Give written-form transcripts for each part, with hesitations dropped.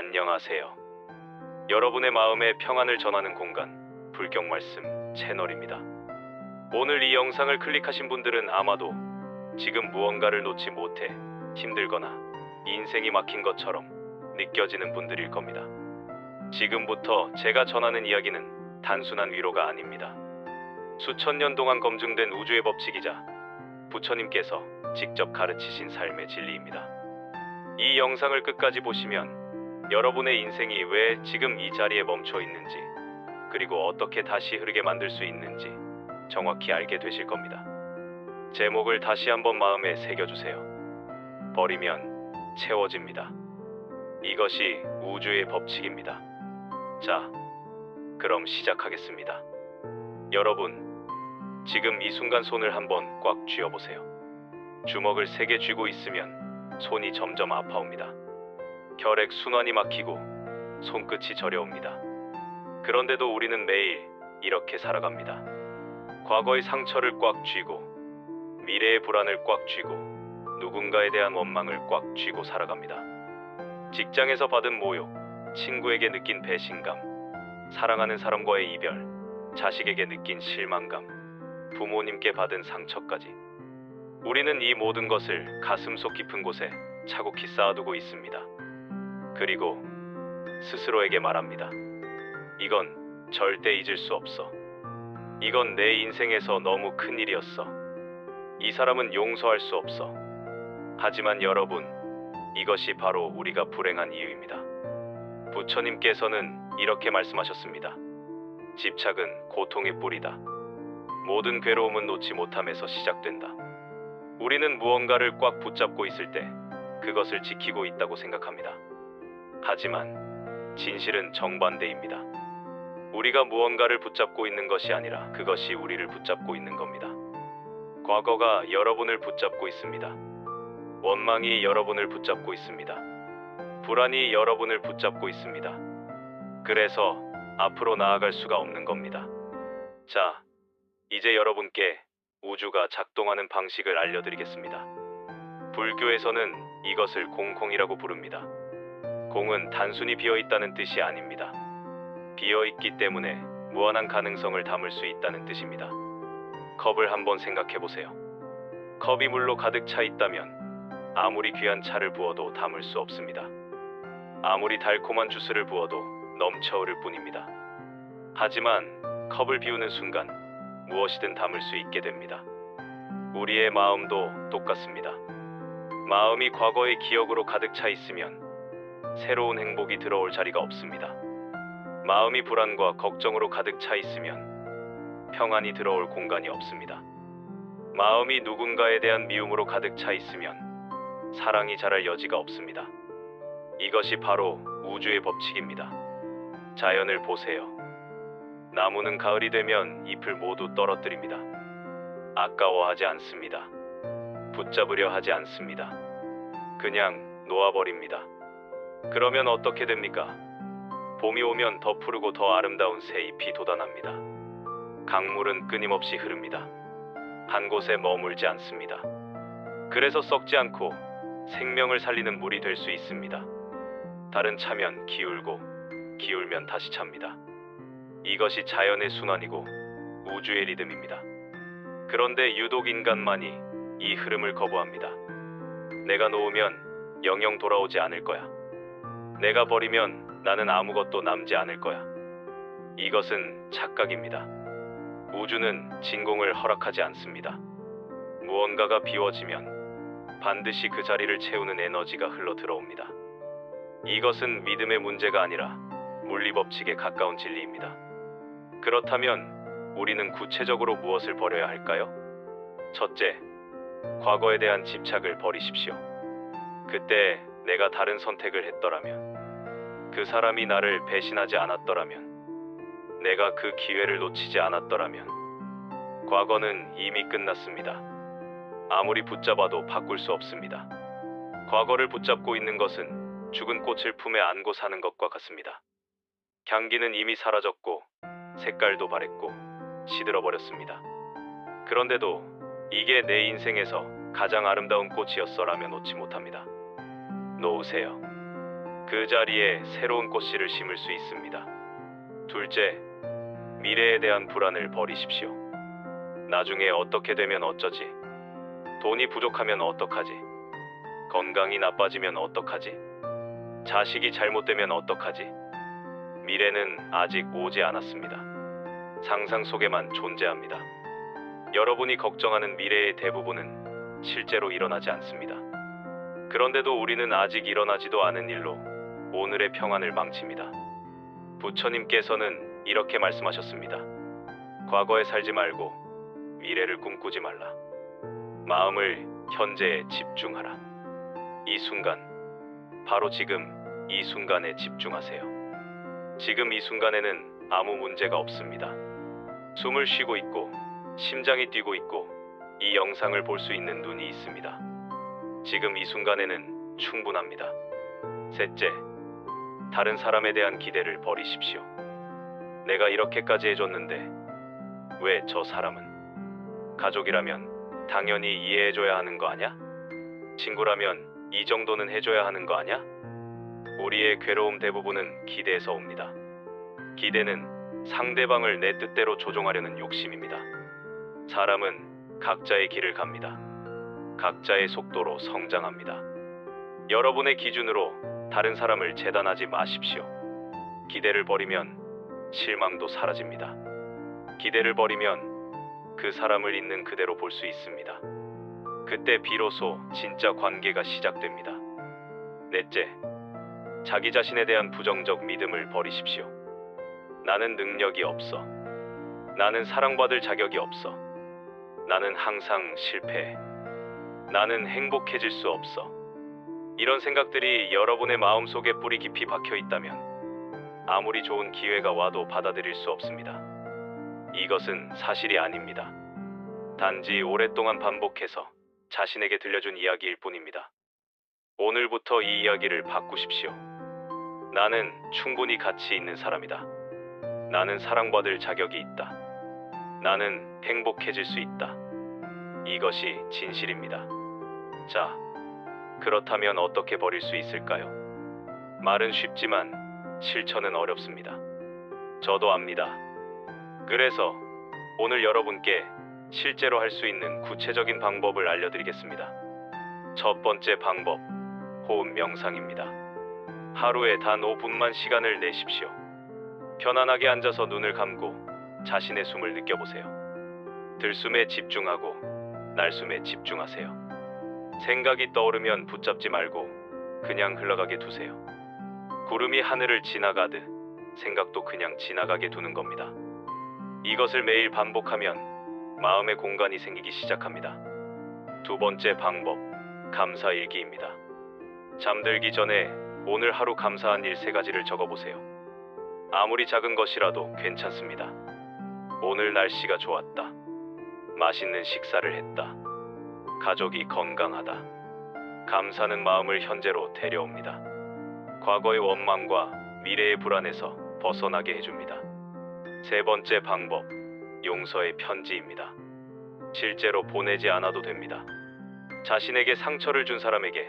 안녕하세요. 여러분의 마음에 평안을 전하는 공간, 불경 말씀 채널입니다. 오늘 이 영상을 클릭하신 분들은 아마도 지금 무언가를 놓지 못해 힘들거나 인생이 막힌 것처럼 느껴지는 분들일 겁니다. 지금부터 제가 전하는 이야기는 단순한 위로가 아닙니다. 수천 년 동안 검증된 우주의 법칙이자 부처님께서 직접 가르치신 삶의 진리입니다. 이 영상을 끝까지 보시면 여러분의 인생이 왜 지금 이 자리에 멈춰 있는지, 그리고 어떻게 다시 흐르게 만들 수 있는지 정확히 알게 되실 겁니다. 제목을 다시 한번 마음에 새겨주세요. 버리면 채워집니다. 이것이 우주의 법칙입니다. 자, 그럼 시작하겠습니다. 여러분, 지금 이 순간 손을 한번 꽉 쥐어보세요. 주먹을 세게 쥐고 있으면 손이 점점 아파옵니다. 혈액 순환이 막히고 손끝이 저려옵니다. 그런데도 우리는 매일 이렇게 살아갑니다. 과거의 상처를 꽉 쥐고, 미래의 불안을 꽉 쥐고, 누군가에 대한 원망을 꽉 쥐고 살아갑니다. 직장에서 받은 모욕, 친구에게 느낀 배신감, 사랑하는 사람과의 이별, 자식에게 느낀 실망감, 부모님께 받은 상처까지. 우리는 이 모든 것을 가슴속 깊은 곳에 차곡히 쌓아두고 있습니다. 그리고 스스로에게 말합니다. 이건 절대 잊을 수 없어. 이건 내 인생에서 너무 큰 일이었어. 이 사람은 용서할 수 없어. 하지만 여러분, 이것이 바로 우리가 불행한 이유입니다. 부처님께서는 이렇게 말씀하셨습니다. 집착은 고통의 뿌리다. 모든 괴로움은 놓지 못함에서 시작된다. 우리는 무언가를 꽉 붙잡고 있을 때 그것을 지키고 있다고 생각합니다. 하지만 진실은 정반대입니다. 우리가 무언가를 붙잡고 있는 것이 아니라 그것이 우리를 붙잡고 있는 겁니다. 과거가 여러분을 붙잡고 있습니다. 원망이 여러분을 붙잡고 있습니다. 불안이 여러분을 붙잡고 있습니다. 그래서 앞으로 나아갈 수가 없는 겁니다. 자, 이제 여러분께 우주가 작동하는 방식을 알려드리겠습니다. 불교에서는 이것을 공空이라고 부릅니다. 공은 단순히 비어있다는 뜻이 아닙니다. 비어있기 때문에 무한한 가능성을 담을 수 있다는 뜻입니다. 컵을 한번 생각해보세요. 컵이 물로 가득 차 있다면 아무리 귀한 차를 부어도 담을 수 없습니다. 아무리 달콤한 주스를 부어도 넘쳐 흐를 뿐입니다. 하지만 컵을 비우는 순간 무엇이든 담을 수 있게 됩니다. 우리의 마음도 똑같습니다. 마음이 과거의 기억으로 가득 차 있으면 새로운 행복이 들어올 자리가 없습니다. 마음이 불안과 걱정으로 가득 차 있으면 평안이 들어올 공간이 없습니다. 마음이 누군가에 대한 미움으로 가득 차 있으면 사랑이 자랄 여지가 없습니다. 이것이 바로 우주의 법칙입니다. 자연을 보세요. 나무는 가을이 되면 잎을 모두 떨어뜨립니다. 아까워하지 않습니다. 붙잡으려 하지 않습니다. 그냥 놓아버립니다. 그러면 어떻게 됩니까? 봄이 오면 더 푸르고 더 아름다운 새 잎이 돋아납니다. 강물은 끊임없이 흐릅니다. 한 곳에 머물지 않습니다. 그래서 썩지 않고 생명을 살리는 물이 될 수 있습니다. 달은 차면 기울고 기울면 다시 찹니다. 이것이 자연의 순환이고 우주의 리듬입니다. 그런데 유독 인간만이 이 흐름을 거부합니다. 내가 놓으면 영영 돌아오지 않을 거야. 내가 버리면 나는 아무것도 남지 않을 거야. 이것은 착각입니다. 우주는 진공을 허락하지 않습니다. 무언가가 비워지면 반드시 그 자리를 채우는 에너지가 흘러 들어옵니다. 이것은 믿음의 문제가 아니라 물리법칙에 가까운 진리입니다. 그렇다면 우리는 구체적으로 무엇을 버려야 할까요? 첫째, 과거에 대한 집착을 버리십시오. 그때 내가 다른 선택을 했더라면, 그 사람이 나를 배신하지 않았더라면, 내가 그 기회를 놓치지 않았더라면, 과거는 이미 끝났습니다. 아무리 붙잡아도 바꿀 수 없습니다. 과거를 붙잡고 있는 것은 죽은 꽃을 품에 안고 사는 것과 같습니다. 향기는 이미 사라졌고 색깔도 바랬고 시들어버렸습니다. 그런데도 이게 내 인생에서 가장 아름다운 꽃이었어라며 놓지 못합니다. 놓으세요. 그 자리에 새로운 꽃씨를 심을 수 있습니다. 둘째, 미래에 대한 불안을 버리십시오. 나중에 어떻게 되면 어쩌지? 돈이 부족하면 어떡하지? 건강이 나빠지면 어떡하지? 자식이 잘못되면 어떡하지? 미래는 아직 오지 않았습니다. 상상 속에만 존재합니다. 여러분이 걱정하는 미래의 대부분은 실제로 일어나지 않습니다. 그런데도 우리는 아직 일어나지도 않은 일로 오늘의 평안을 망칩니다. 부처님께서는 이렇게 말씀하셨습니다. 과거에 살지 말고 미래를 꿈꾸지 말라. 마음을 현재에 집중하라. 이 순간, 바로 지금 이 순간에 집중하세요. 지금 이 순간에는 아무 문제가 없습니다. 숨을 쉬고 있고 심장이 뛰고 있고 이 영상을 볼 수 있는 눈이 있습니다. 지금 이 순간에는 충분합니다. 셋째, 다른 사람에 대한 기대를 버리십시오. 내가 이렇게까지 해줬는데 왜 저 사람은? 가족이라면 당연히 이해해줘야 하는 거 아냐? 친구라면 이 정도는 해줘야 하는 거 아냐? 우리의 괴로움 대부분은 기대에서 옵니다. 기대는 상대방을 내 뜻대로 조종하려는 욕심입니다. 사람은 각자의 길을 갑니다. 각자의 속도로 성장합니다. 여러분의 기준으로 다른 사람을 재단하지 마십시오. 기대를 버리면 실망도 사라집니다. 기대를 버리면 그 사람을 있는 그대로 볼 수 있습니다. 그때 비로소 진짜 관계가 시작됩니다. 넷째, 자기 자신에 대한 부정적 믿음을 버리십시오. 나는 능력이 없어. 나는 사랑받을 자격이 없어. 나는 항상 실패해. 나는 행복해질 수 없어. 이런 생각들이 여러분의 마음속에 뿌리 깊이 박혀 있다면 아무리 좋은 기회가 와도 받아들일 수 없습니다. 이것은 사실이 아닙니다. 단지 오랫동안 반복해서 자신에게 들려준 이야기일 뿐입니다. 오늘부터 이 이야기를 바꾸십시오. 나는 충분히 가치 있는 사람이다. 나는 사랑받을 자격이 있다. 나는 행복해질 수 있다. 이것이 진실입니다. 자, 그렇다면 어떻게 버릴 수 있을까요? 말은 쉽지만 실천은 어렵습니다. 저도 압니다. 그래서 오늘 여러분께 실제로 할 수 있는 구체적인 방법을 알려드리겠습니다. 첫 번째 방법, 호흡 명상입니다. 하루에 단 5분만 시간을 내십시오. 편안하게 앉아서 눈을 감고 자신의 숨을 느껴보세요. 들숨에 집중하고 날숨에 집중하세요. 생각이 떠오르면 붙잡지 말고 그냥 흘러가게 두세요. 구름이 하늘을 지나가듯 생각도 그냥 지나가게 두는 겁니다. 이것을 매일 반복하면 마음의 공간이 생기기 시작합니다. 두 번째 방법, 감사일기입니다. 잠들기 전에 오늘 하루 감사한 일 3가지를 적어보세요. 아무리 작은 것이라도 괜찮습니다. 오늘 날씨가 좋았다. 맛있는 식사를 했다. 가족이 건강하다. 감사는 마음을 현재로 데려옵니다. 과거의 원망과 미래의 불안에서 벗어나게 해줍니다. 세 번째 방법, 용서의 편지입니다. 실제로 보내지 않아도 됩니다. 자신에게 상처를 준 사람에게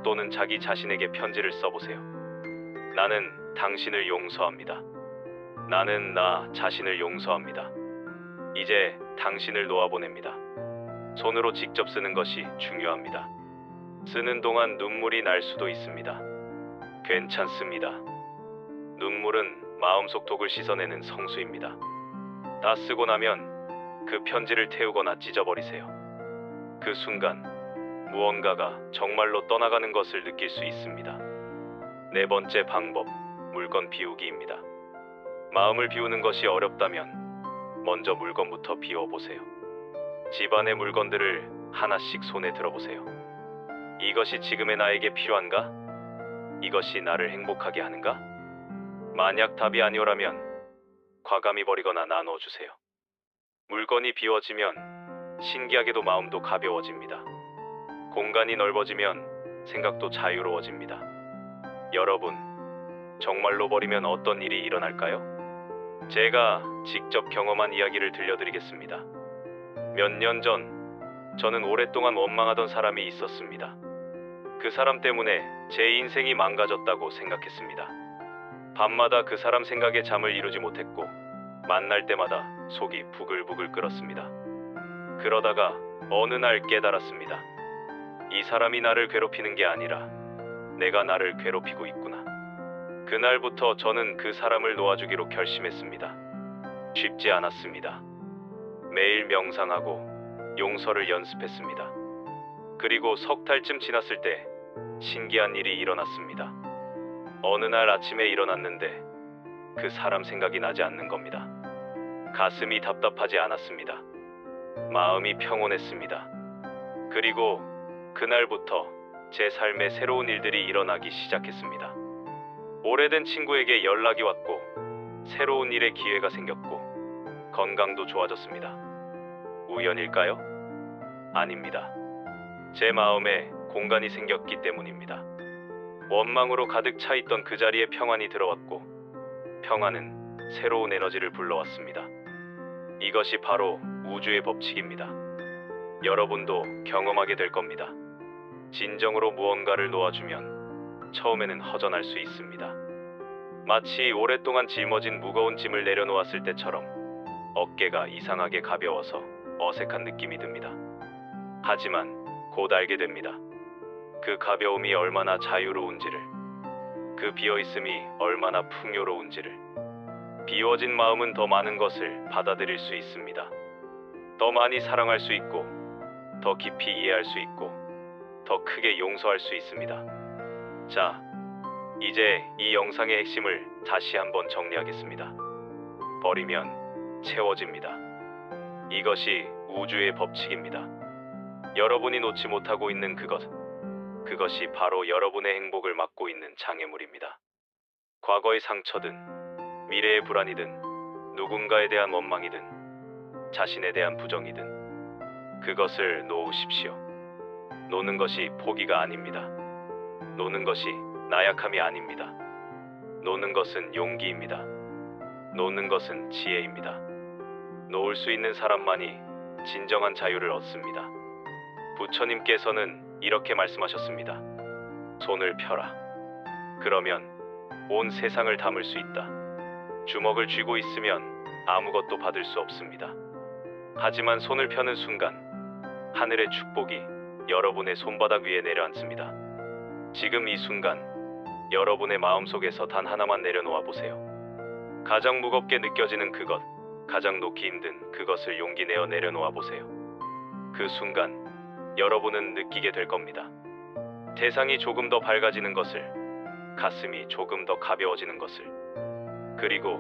또는 자기 자신에게 편지를 써보세요. 나는 당신을 용서합니다. 나는 나 자신을 용서합니다. 이제 당신을 놓아보냅니다. 손으로 직접 쓰는 것이 중요합니다. 쓰는 동안 눈물이 날 수도 있습니다. 괜찮습니다. 눈물은 마음속 독을 씻어내는 성수입니다. 다 쓰고 나면 그 편지를 태우거나 찢어버리세요. 그 순간 무언가가 정말로 떠나가는 것을 느낄 수 있습니다. 네 번째 방법, 물건 비우기입니다. 마음을 비우는 것이 어렵다면 먼저 물건부터 비워보세요. 집안의 물건들을 하나씩 손에 들어보세요. 이것이 지금의 나에게 필요한가? 이것이 나를 행복하게 하는가? 만약 답이 아니오라면 과감히 버리거나 나눠주세요. 물건이 비워지면 신기하게도 마음도 가벼워집니다. 공간이 넓어지면 생각도 자유로워집니다. 여러분, 정말로 버리면 어떤 일이 일어날까요? 제가 직접 경험한 이야기를 들려드리겠습니다. 몇 년 전, 저는 오랫동안 원망하던 사람이 있었습니다. 그 사람 때문에 제 인생이 망가졌다고 생각했습니다. 밤마다 그 사람 생각에 잠을 이루지 못했고 만날 때마다 속이 부글부글 끓었습니다. 그러다가 어느 날 깨달았습니다. 이 사람이 나를 괴롭히는 게 아니라 내가 나를 괴롭히고 있구나. 그날부터 저는 그 사람을 놓아주기로 결심했습니다. 쉽지 않았습니다. 매일 명상하고 용서를 연습했습니다. 그리고 석 달쯤 지났을 때 신기한 일이 일어났습니다. 어느 날 아침에 일어났는데 그 사람 생각이 나지 않는 겁니다. 가슴이 답답하지 않았습니다. 마음이 평온했습니다. 그리고 그날부터 제 삶에 새로운 일들이 일어나기 시작했습니다. 오래된 친구에게 연락이 왔고 새로운 일에 기회가 생겼고 건강도 좋아졌습니다. 우연일까요? 아닙니다. 제 마음에 공간이 생겼기 때문입니다. 원망으로 가득 차 있던 그 자리에 평안이 들어왔고 평안은 새로운 에너지를 불러왔습니다. 이것이 바로 우주의 법칙입니다. 여러분도 경험하게 될 겁니다. 진정으로 무언가를 놓아주면 처음에는 허전할 수 있습니다. 마치 오랫동안 짊어진 무거운 짐을 내려놓았을 때처럼 어깨가 이상하게 가벼워서 어색한 느낌이 듭니다. 하지만 곧 알게 됩니다. 그 가벼움이 얼마나 자유로운지를, 그 비어있음이 얼마나 풍요로운지를. 비워진 마음은 더 많은 것을 받아들일 수 있습니다. 더 많이 사랑할 수 있고, 더 깊이 이해할 수 있고, 더 크게 용서할 수 있습니다. 자, 이제 이 영상의 핵심을 다시 한번 정리하겠습니다. 버리면 채워집니다. 이것이 우주의 법칙입니다. 여러분이 놓지 못하고 있는 그것이 바로 여러분의 행복을 막고 있는 장애물입니다. 과거의 상처든, 미래의 불안이든, 누군가에 대한 원망이든, 자신에 대한 부정이든, 그것을 놓으십시오. 놓는 것이 포기가 아닙니다. 놓는 것이 나약함이 아닙니다. 놓는 것은 용기입니다. 놓는 것은 지혜입니다. 놓을 수 있는 사람만이 진정한 자유를 얻습니다. 부처님께서는 이렇게 말씀하셨습니다. 손을 펴라. 그러면 온 세상을 담을 수 있다. 주먹을 쥐고 있으면 아무것도 받을 수 없습니다. 하지만 손을 펴는 순간 하늘의 축복이 여러분의 손바닥 위에 내려앉습니다. 지금 이 순간 여러분의 마음속에서 단 하나만 내려놓아 보세요. 가장 무겁게 느껴지는 그것, 가장 놓기 힘든 그것을 용기 내어 내려놓아 보세요. 그 순간 여러분은 느끼게 될 겁니다. 세상이 조금 더 밝아지는 것을, 가슴이 조금 더 가벼워지는 것을, 그리고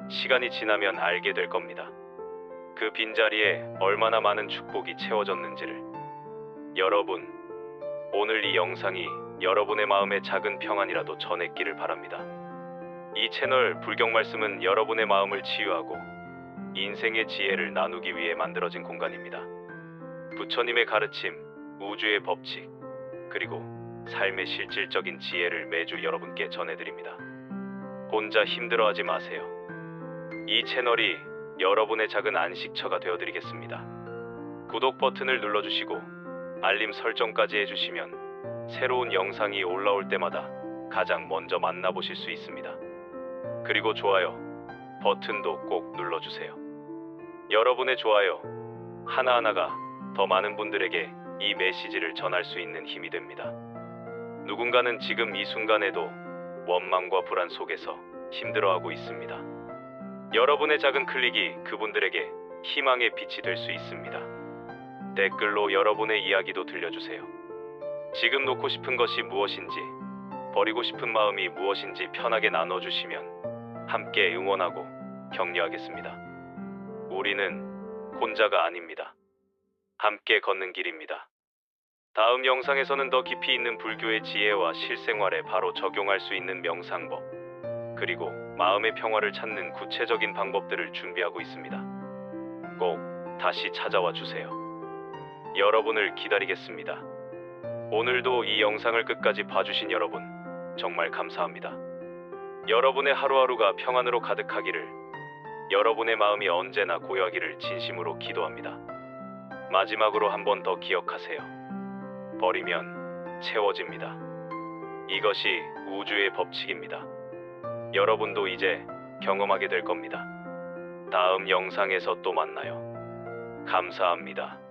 시간이 지나면 알게 될 겁니다. 그 빈자리에 얼마나 많은 축복이 채워졌는지를. 여러분, 오늘 이 영상이 여러분의 마음에 작은 평안이라도 전했기를 바랍니다. 이 채널 불경말씀은 여러분의 마음을 치유하고 인생의 지혜를 나누기 위해 만들어진 공간입니다. 부처님의 가르침, 우주의 법칙, 그리고 삶의 실질적인 지혜를 매주 여러분께 전해드립니다. 혼자 힘들어하지 마세요. 이 채널이 여러분의 작은 안식처가 되어드리겠습니다. 구독 버튼을 눌러주시고 알림 설정까지 해주시면 새로운 영상이 올라올 때마다 가장 먼저 만나보실 수 있습니다. 그리고 좋아요 버튼도 꼭 눌러주세요. 여러분의 좋아요 하나하나가 더 많은 분들에게 이 메시지를 전할 수 있는 힘이 됩니다. 누군가는 지금 이 순간에도 원망과 불안 속에서 힘들어하고 있습니다. 여러분의 작은 클릭이 그분들에게 희망의 빛이 될 수 있습니다. 댓글로 여러분의 이야기도 들려주세요. 지금 놓고 싶은 것이 무엇인지, 버리고 싶은 마음이 무엇인지 편하게 나눠주시면 함께 응원하고 격려하겠습니다. 우리는 혼자가 아닙니다. 함께 걷는 길입니다. 다음 영상에서는 더 깊이 있는 불교의 지혜와 실생활에 바로 적용할 수 있는 명상법, 그리고 마음의 평화를 찾는 구체적인 방법들을 준비하고 있습니다. 꼭 다시 찾아와 주세요. 여러분을 기다리겠습니다. 오늘도 이 영상을 끝까지 봐주신 여러분, 정말 감사합니다. 여러분의 하루하루가 평안으로 가득하기를, 여러분의 마음이 언제나 고요하기를 진심으로 기도합니다. 마지막으로 한 번 더 기억하세요. 버리면 채워집니다. 이것이 우주의 법칙입니다. 여러분도 이제 경험하게 될 겁니다. 다음 영상에서 또 만나요. 감사합니다.